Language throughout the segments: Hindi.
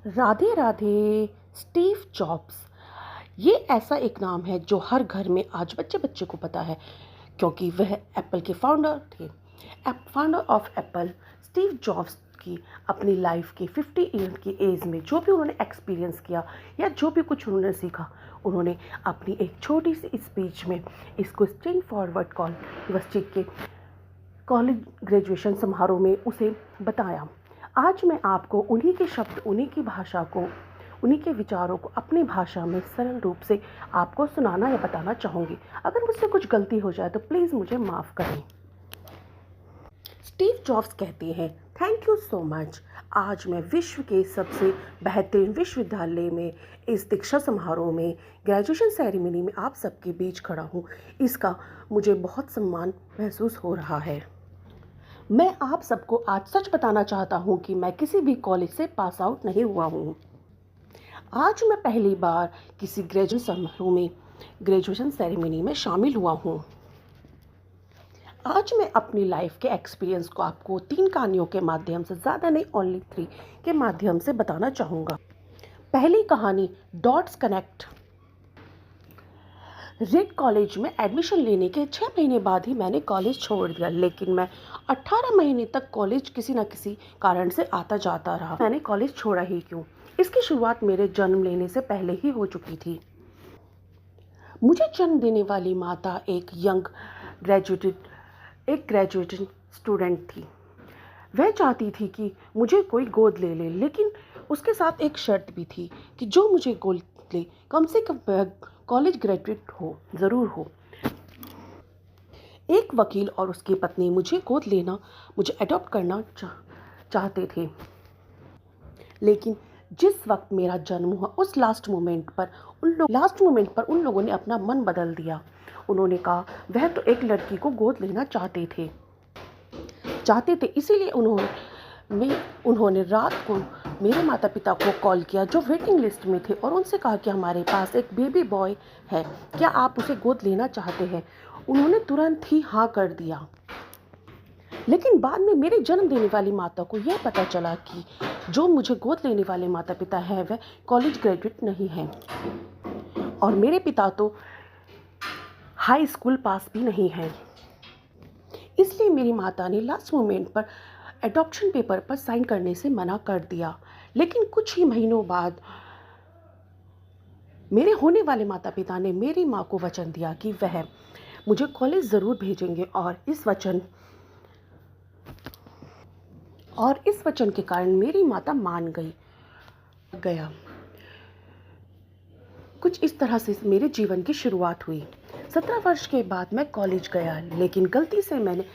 राधे राधे। स्टीव जॉब्स, ये ऐसा एक नाम है जो हर घर में आज बच्चे बच्चे को पता है, क्योंकि वह एप्पल के फाउंडर थे। Founder of Apple Steve jobs की अपनी लाइफ के 50 ईयर की एज में जो भी उन्होंने एक्सपीरियंस किया या जो भी कुछ उन्होंने सीखा, उन्होंने अपनी एक छोटी सी स्पीच में इसको स्ट्रेट फॉरवर्ड यूनिवर्सिटी के कॉलेज ग्रेजुएशन समारोह में उसे बताया। आज मैं आपको उन्हीं के शब्द, उन्हीं की भाषा को, उन्हीं के विचारों को अपनी भाषा में सरल रूप से आपको सुनाना या बताना चाहूँगी। अगर मुझसे कुछ गलती हो जाए तो प्लीज़ मुझे माफ़ करें। स्टीव जॉब्स कहते हैं, थैंक यू सो मच। आज मैं विश्व के सबसे बेहतरीन विश्वविद्यालय में इस दीक्षा समारोह में ग्रेजुएशन सेरेमनी में आप सबके बीच खड़ा हूँ। इसका मुझे बहुत सम्मान महसूस हो रहा है। मैं आप सबको आज सच बताना चाहता हूँ कि मैं किसी भी कॉलेज से पास आउट नहीं हुआ हूँ। आज मैं पहली बार किसी ग्रेजुएशन समारोह में, ग्रेजुएशन सेरेमनी में शामिल हुआ हूँ। आज मैं अपनी लाइफ के एक्सपीरियंस को आपको 3 कहानियों के माध्यम से, ज़्यादा नहीं ओनली 3 के माध्यम से बताना चाहूँगा। पहली कहानी, डॉट्स कनेक्ट। रेड कॉलेज में एडमिशन लेने के 6 महीने बाद ही मैंने कॉलेज छोड़ दिया, लेकिन मैं 18 महीने तक कॉलेज किसी न किसी कारण से आता जाता रहा। मैंने कॉलेज छोड़ा ही क्यों? इसकी शुरुआत मेरे जन्म लेने से पहले ही हो चुकी थी। मुझे जन्म देने वाली माता एक ग्रेजुएटेड स्टूडेंट थी। वह चाहती थी कि मुझे कोई गोद ले ले, लेकिन उसके साथ एक शर्त भी थी कि जो मुझे गोद ले कम से कम कॉलेज ग्रेजुएट ज़रूर हो। एक वकील और उसकी पत्नी मुझे गोद लेना, मुझे अडॉप्ट करना चाहते थे, लेकिन जिस वक्त मेरा जन्म हुआ उस लास्ट मोमेंट पर उन लोगों ने अपना मन बदल दिया। उन्होंने कहा वह तो एक लड़की को गोद लेना चाहते थे, इसीलिए उन्होंने रात को मेरे माता पिता को कॉल किया जो वेटिंग लिस्ट में थे, और उनसे कहा कि हमारे पास एक बेबी बॉय है, क्या आप उसे गोद लेना चाहते हैं? उन्होंने तुरंत ही हाँ कर दिया। लेकिन बाद में मेरे जन्म देने वाली माता को यह पता चला कि जो मुझे गोद लेने वाले माता पिता हैं वह कॉलेज ग्रेजुएट नहीं हैं, और मेरे पिता तो हाई स्कूल पास भी नहीं हैं। इसलिए मेरी माता ने लास्ट मोमेंट पर एडॉप्शन पेपर पर साइन करने से मना कर दिया। लेकिन कुछ ही महीनों बाद मेरे होने वाले माता पिता ने मेरी माँ को वचन दिया कि वह मुझे कॉलेज ज़रूर भेजेंगे, और इस वचन के कारण मेरी माता मान गया। कुछ इस तरह से मेरे जीवन की शुरुआत हुई। 17 वर्ष के बाद मैं कॉलेज गया, लेकिन गलती से मैंने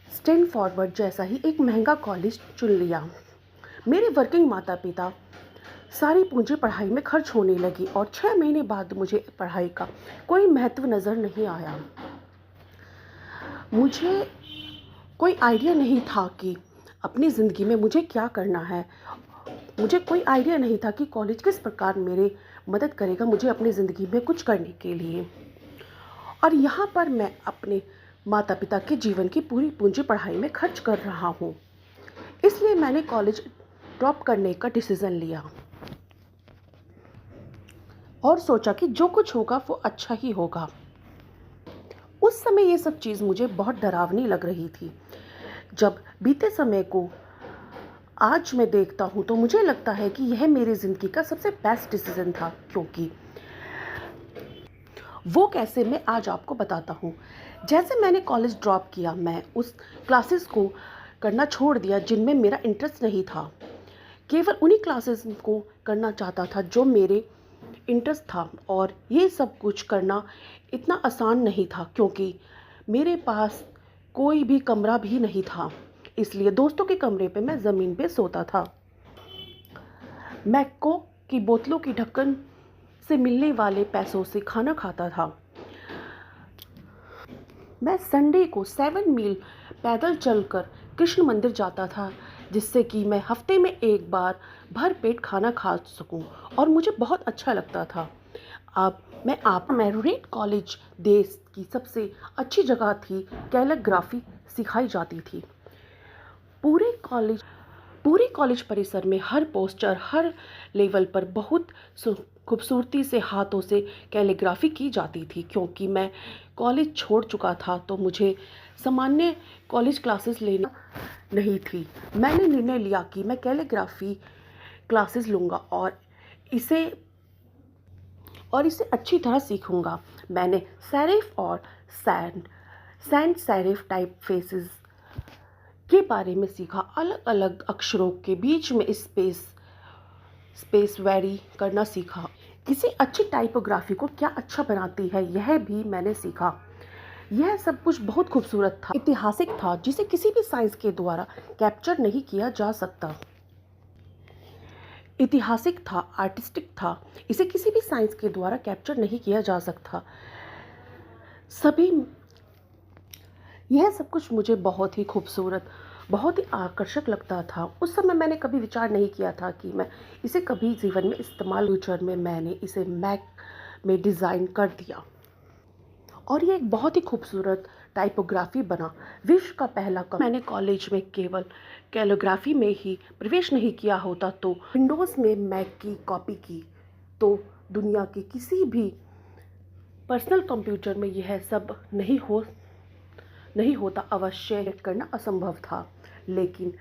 स्टैनफोर्ड जैसा ही एक महंगा कॉलेज चुन लिया। मेरे वर्किंग माता पिता सारी पूंजी पढ़ाई में खर्च होने लगी, और 6 महीने बाद मुझे पढ़ाई का कोई महत्व नज़र नहीं आया। मुझे कोई आइडिया नहीं था कि अपनी ज़िंदगी में मुझे क्या करना है। मुझे कोई आइडिया नहीं था कि कॉलेज किस प्रकार मेरी मदद करेगा मुझे अपनी ज़िंदगी में कुछ करने के लिए। और यहाँ पर मैं अपने माता पिता के जीवन की पूरी पूंजी पढ़ाई में खर्च कर रहा हूँ। इसलिए मैंने कॉलेज ड्रॉप करने का डिसीज़न लिया और सोचा कि जो कुछ होगा वो अच्छा ही होगा। उस समय ये सब चीज़ मुझे बहुत डरावनी लग रही थी। जब बीते समय को आज मैं देखता हूँ तो मुझे लगता है कि यह मेरी ज़िंदगी का सबसे बेस्ट डिसीज़न था, क्योंकि वो कैसे मैं आज आपको बताता हूँ। जैसे मैंने कॉलेज ड्रॉप किया, मैं उस क्लासेस को करना छोड़ दिया जिनमें मेरा इंटरेस्ट नहीं था। केवल उन्हीं क्लासेस को करना चाहता था जो मेरे इंटरेस्ट था, और ये सब कुछ करना इतना आसान नहीं था क्योंकि मेरे पास कोई भी कमरा भी नहीं था। इसलिए दोस्तों के कमरे पे मैं ज़मीन पे सोता था। मैं कोक की बोतलों की ढक्कन से मिलने वाले पैसों से खाना खाता था। मैं संडे को 7 मील पैदल चलकर कृष्ण मंदिर जाता था, जिससे कि मैं हफ्ते में एक बार भर पेट खाना खा सकूं, और मुझे बहुत अच्छा लगता था। अब मैं रेड कॉलेज देश की सबसे अच्छी जगह थी। कैलीग्राफी सिखाई जाती थी। पूरे कॉलेज पूरे कॉलेज परिसर में हर पोस्टर, हर लेवल पर बहुत खूबसूरती से हाथों से कैलीग्राफी की जाती थी। क्योंकि मैं कॉलेज छोड़ चुका था तो मुझे सामान्य कॉलेज क्लासेस लेना नहीं थी। मैंने निर्णय लिया कि मैं कैलीग्राफी क्लासेस लूँगा इसे और इसे अच्छी तरह सीखूँगा। मैंने सेरिफ और सैंड सेरिफ टाइप फेसेस के बारे में सीखा। अलग अलग अक्षरों के बीच में स्पेस वेरी करना सीखा। किसी अच्छी टाइपोग्राफी को क्या अच्छा बनाती है यह भी मैंने सीखा। यह सब कुछ बहुत खूबसूरत था, ऐतिहासिक था, जिसे किसी भी साइंस के द्वारा कैप्चर नहीं किया जा सकता। ऐतिहासिक था, आर्टिस्टिक था, इसे किसी भी साइंस के द्वारा कैप्चर नहीं किया जा सकता। सभी यह सब कुछ मुझे बहुत ही खूबसूरत, बहुत ही आकर्षक लगता था। उस समय मैंने कभी विचार नहीं किया था कि मैं इसे कभी जीवन में इस्तेमाल। फ्यूचर में मैंने इसे मैक में डिज़ाइन कर दिया और ये एक बहुत ही खूबसूरत टाइपोग्राफी बना। विश्व का पहला मैंने कॉलेज में केवल कैलीग्राफी में ही प्रवेश नहीं किया होता तो विंडोज़ में मैक की कॉपी की तो दुनिया के किसी भी पर्सनल कंप्यूटर में यह सब नहीं होता। अवश्य करना असंभव था। लेकिन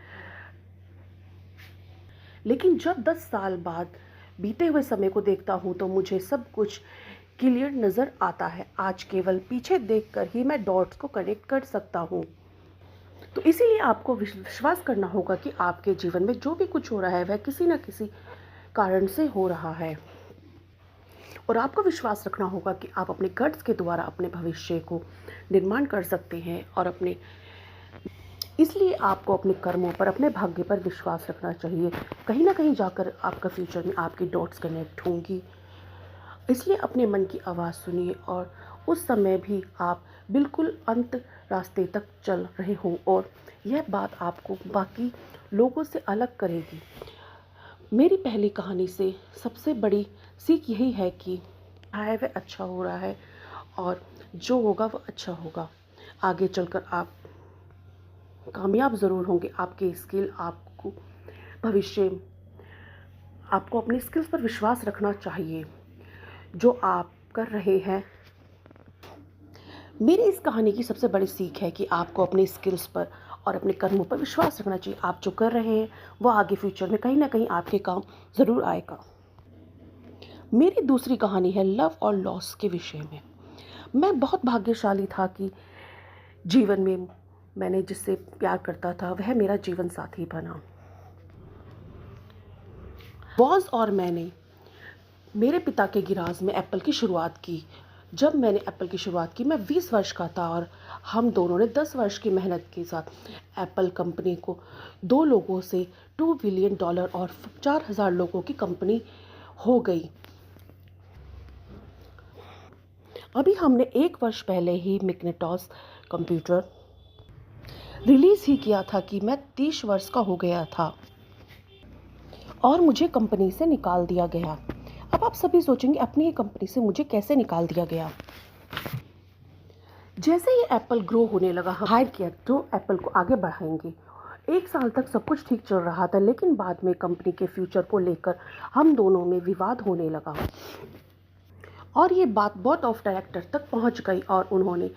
जब 10 साल बाद बीते हुए समय को देखता हूँ तो मुझे सब कुछ क्लियर नज़र आता है। आज केवल पीछे देखकर ही मैं डॉट्स को कनेक्ट कर सकता हूँ। तो इसीलिए आपको विश्वास करना होगा कि आपके जीवन में जो भी कुछ हो रहा है वह किसी न किसी कारण से हो रहा है और आपको विश्वास रखना होगा कि आप अपने गट्स के द्वारा अपने भविष्य को निर्माण कर सकते हैं और इसलिए आपको अपने कर्मों पर, अपने भाग्य पर विश्वास रखना चाहिए। कहीं ना कहीं जाकर आपका फ्यूचर में आपकी डॉट्स कनेक्ट होंगी। इसलिए अपने मन की आवाज़ सुनिए और उस समय भी आप बिल्कुल अंत रास्ते तक चल रहे हों और यह बात आपको बाकी लोगों से अलग करेगी। मेरी पहली कहानी से सबसे बड़ी सीख यही है कि वह अच्छा हो रहा है और जो होगा वह अच्छा होगा। आगे चलकर आप कामयाब ज़रूर होंगे। आपके स्किल आपको आपको अपनी स्किल्स पर विश्वास रखना चाहिए जो आप कर रहे हैं। मेरी इस कहानी की सबसे बड़ी सीख है कि आपको अपनी स्किल्स पर और अपने कर्मों पर विश्वास रखना चाहिए। आप जो कर रहे हैं वो आगे फ्यूचर में कहीं ना कहीं आपके काम ज़रूर आएगा। मेरी दूसरी कहानी है लव और लॉस के विषय में। मैं बहुत भाग्यशाली था कि जीवन में मैंने जिससे प्यार करता था वह मेरा जीवन साथी बना। बॉस और मैंने मेरे पिता के गिराज में एप्पल की शुरुआत की। जब मैंने एप्पल की शुरुआत की मैं 20 वर्ष का था और हम दोनों ने 10 वर्ष की मेहनत के साथ एप्पल कंपनी को 2 लोगों से $2 बिलियन और 4,000 लोगों की कंपनी हो गई। अभी हमने 1 वर्ष पहले ही मैकिन्टॉश कंप्यूटर रिलीज़ ही किया था कि मैं 30 वर्ष का हो गया था और मुझे कंपनी से निकाल दिया गया। अब आप सभी सोचेंगे अपनी ही कंपनी से मुझे कैसे निकाल दिया गया। जैसे ही एप्पल ग्रो होने लगा, हायर किया जो एप्पल को आगे बढ़ाएंगे। 1 साल तक सब कुछ ठीक चल रहा था, लेकिन बाद में कंपनी के फ्यूचर को लेकर हम दोनों में विवाद होने लगा और ये बात बोर्ड ऑफ डायरेक्टर तक पहुंच गई और उन्होंने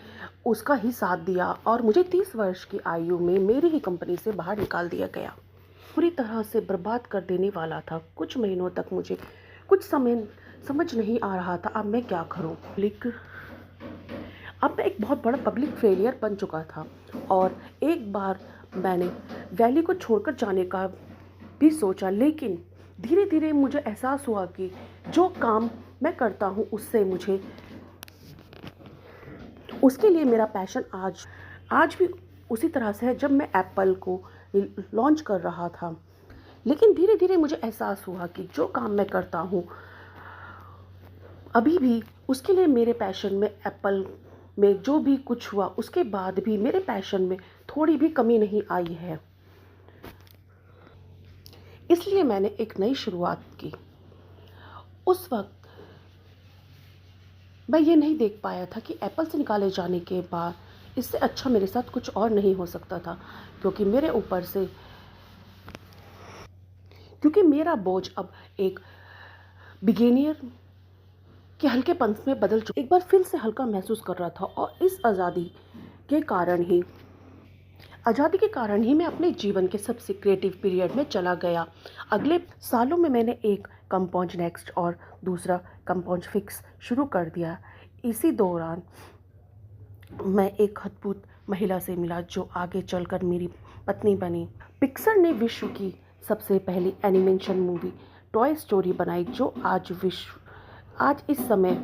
उसका ही साथ दिया और मुझे 30 वर्ष की आयु में मेरी ही कंपनी से बाहर निकाल दिया गया। पूरी तरह से बर्बाद कर देने वाला था। कुछ महीनों तक मुझे कुछ समझ नहीं आ रहा था अब मैं क्या करूं। अब मैं एक बहुत बड़ा पब्लिक फेलियर बन चुका था और एक बार मैंने वैली को छोड़कर जाने का भी सोचा, लेकिन धीरे धीरे मुझे एहसास हुआ कि जो काम मैं करता हूँ उसके लिए मेरा पैशन आज भी उसी तरह से है जब मैं एप्पल को लॉन्च कर रहा था। लेकिन धीरे धीरे मुझे एहसास हुआ कि जो काम मैं करता हूँ अभी भी उसके लिए मेरे पैशन में एप्पल में जो भी कुछ हुआ उसके बाद भी मेरे पैशन में थोड़ी भी कमी नहीं आई है। इसलिए मैंने एक नई शुरुआत की। उस वक्त मैं ये नहीं देख पाया था कि एप्पल से निकाले जाने के बाद इससे अच्छा मेरे साथ कुछ और नहीं हो सकता था, क्योंकि मेरे ऊपर से क्योंकि मेरा बोझ अब एक बिगिनियर के हल्केपन में बदल चुका। एक बार फिर से हल्का महसूस कर रहा था और इस के कारण ही मैं अपने जीवन के सबसे क्रिएटिव पीरियड में चला गया। अगले सालों में मैंने एक कंपाउंड नेक्स्ट और दूसरा कंपाउंड फिक्स शुरू कर दिया। इसी दौरान मैं एक अद्भुत महिला से मिला जो आगे चलकर मेरी पत्नी बनी। पिक्सर ने विश्व की सबसे पहली एनिमेशन मूवी टॉय स्टोरी बनाई, जो आज इस समय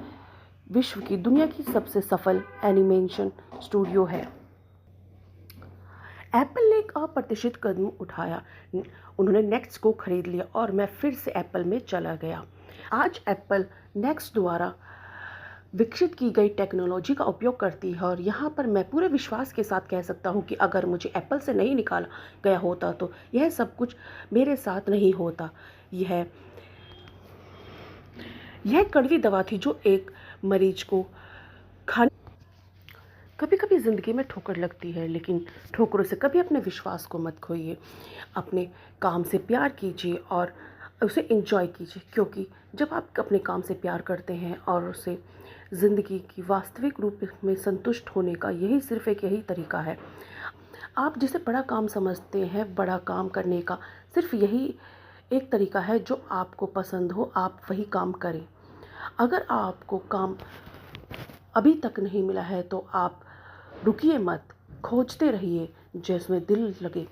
विश्व की दुनिया की सबसे सफल एनिमेशन स्टूडियो है। एप्पल ने एक अप्रत्याशित कदम उठाया। उन्होंने नेक्स्ट को खरीद लिया और मैं फिर से एप्पल में चला गया। आज एप्पल नेक्स्ट द्वारा विकसित की गई टेक्नोलॉजी का उपयोग करती है और यहाँ पर मैं पूरे विश्वास के साथ कह सकता हूँ कि अगर मुझे एप्पल से नहीं निकाला गया होता तो यह सब कुछ मेरे साथ नहीं होता। यह कड़वी दवा थी जो एक मरीज को खाने। कभी कभी ज़िंदगी में ठोकर लगती है, लेकिन ठोकरों से कभी अपने विश्वास को मत खोइए। अपने काम से प्यार कीजिए और उसे एंजॉय कीजिए, क्योंकि जब आप अपने काम से प्यार करते हैं और उसे ज़िंदगी की वास्तविक रूप में संतुष्ट होने का सिर्फ यही तरीका है। आप जिसे बड़ा काम समझते हैं, बड़ा काम करने का सिर्फ यही एक तरीका है जो आपको पसंद हो, आप वही काम करें। अगर आपको काम अभी तक नहीं मिला है तो आप रुकिए मत, खोजते रहिए, जिसमें दिल लगे,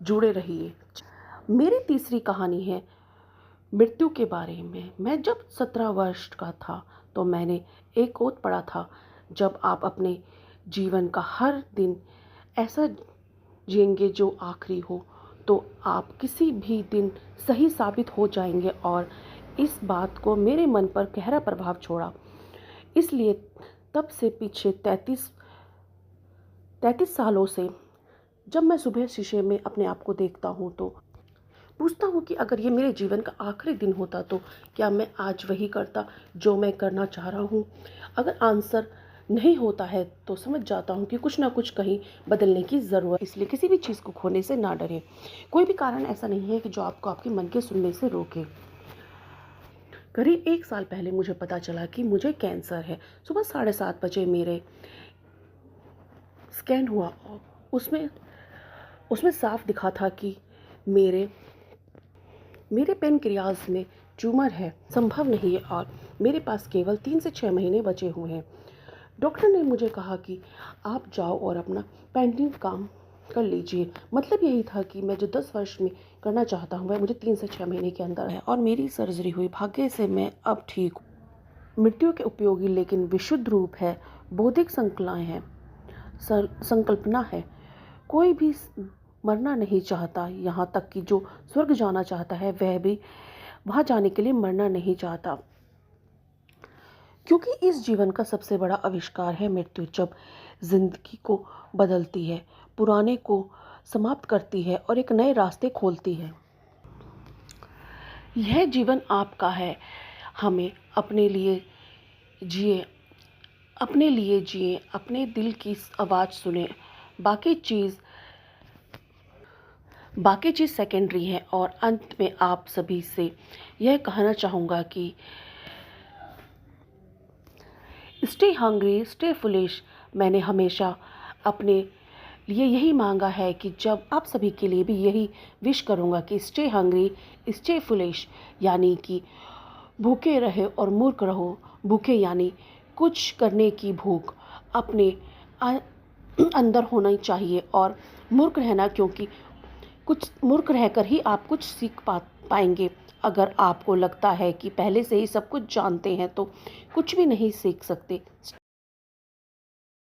जुड़े रहिए। मेरी तीसरी कहानी है मृत्यु के बारे में। मैं जब 17 वर्ष का था तो मैंने एक कोट पढ़ा था, जब आप अपने जीवन का हर दिन ऐसा जिएंगे जो आखिरी हो, तो आप किसी भी दिन सही साबित हो जाएंगे। और इस बात को मेरे मन पर गहरा प्रभाव छोड़ा। इसलिए तब से पीछे 33 सालों से जब मैं सुबह शीशे में अपने आप को देखता हूँ तो पूछता हूँ कि अगर ये मेरे जीवन का आखिरी दिन होता तो क्या मैं आज वही करता जो मैं करना चाह रहा हूँ। अगर आंसर नहीं होता है तो समझ जाता हूँ कि कुछ ना कुछ कहीं बदलने की ज़रूरत। इसलिए किसी भी चीज़ को खोने से ना डरें। कोई भी कारण ऐसा नहीं है कि जो आपको आपके मन के सुनने से रोके। करीब 1 साल पहले मुझे पता चला कि मुझे कैंसर है। सुबह 7:30 बजे मेरे स्कैन हुआ और उसमें साफ दिखा था कि मेरे पेनक्रियाज में ट्यूमर है, संभव नहीं है और मेरे पास केवल 3 से 6 महीने बचे हुए हैं। डॉक्टर ने मुझे कहा कि आप जाओ और अपना पेंडिंग काम कर लीजिए। मतलब यही था कि मैं जो 10 वर्ष में करना चाहता हूँ वह मुझे 3 से 6 महीने के अंदर है। और मेरी सर्जरी हुई। भाग्य से मैं अब ठीक हूँ। मृत्यु के उपयोगी लेकिन विशुद्ध रूप है, बौद्धिक संकल्पना है। कोई भी मरना नहीं चाहता, यहाँ तक कि जो स्वर्ग जाना चाहता है वह भी वहाँ जाने के लिए मरना नहीं चाहता, क्योंकि इस जीवन का सबसे बड़ा आविष्कार है मृत्यु। जब जिंदगी को बदलती है, पुराने को समाप्त करती है और एक नए रास्ते खोलती है। यह जीवन आपका है। हमें अपने लिए जिए, अपने दिल की आवाज़ सुने। बाकी चीज़ सेकेंडरी है। और अंत में आप सभी से यह कहना चाहूँगा कि स्टे हंग्री, स्टे फुलिश। मैंने हमेशा अपने लिए यही मांगा है कि जब आप सभी के लिए भी यही विश करूँगा कि स्टे हंग्री, स्टे फुलिश, यानी कि भूखे रहे और मूर्ख रहो। भूखे यानी कुछ करने की भूख अपने अंदर होना चाहिए, और मूर्ख रहना क्योंकि कुछ मूर्ख रहकर ही आप कुछ सीख पाएंगे। अगर आपको लगता है कि पहले से ही सब कुछ जानते हैं तो कुछ भी नहीं सीख सकते।